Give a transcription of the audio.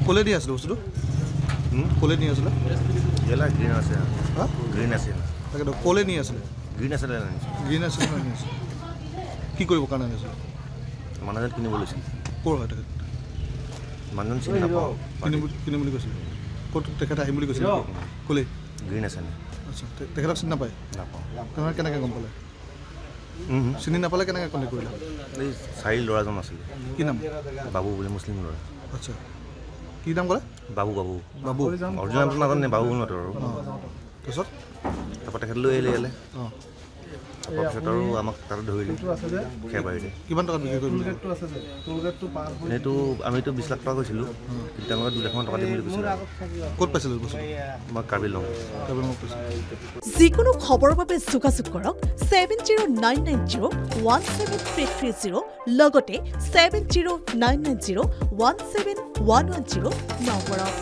কোলে দি আছিল বস্তুটো কোলে নি আছিল এলা গ্ৰীণ আছে গ্ৰীণ আছে তাকে কোলে নি আছিল গ্ৰীণ আছে গ্ৰীণ আছিল কি কৰিব কাৰণে আনিছিল মানুহজন কিনিব লৈছিল ক'ৰ হয় তেখেত মানুহজন চিনি নাপাওঁ কিনিম বুলি কৈছিল ক'ত তেখেত আহিম বুলি কৈছিল ক'লে গ্ৰীণ আছে আচ্ছা তেখেতক চিনি নাপায় নাপাওঁ তেনেহ'লে কেনেকৈ গম পালে চিনি নাপালে কেনেকৈ কণ্টেক্ট কৰিলে এই চাৰি ল'ৰাজন আছিলে কি নাম বাবু বুলি মুছলিম ল'ৰা আচ্ছা কি নাম ক'লে বাবু বাবু বাবু অৰিজিনেলটো নাজানে বাবু বুলি মাতো আৰু তাৰপিছত তাৰপৰা তেখেত লৈ আহিলে ইয়ালৈ অঁ তাৰপিছত আৰু আমাক তাতে ধৰিলে খেৰবাৰীতে কিমান টকাত বিক্ৰী কৰিম এনেইতো আমিতো 20 লাখ টকা কৈছিলোঁ কিন্তু তেওঁলোকে 2 লাখমান টকা দিম বুলি কৈছিল ক'ত পাইছিল বস্তু মই কাৰ্বি লওঁ যিকোনো খবৰৰ বাবে যোগাযোগ কৰক 7099017330 লগতে 7099017110 নম্বৰত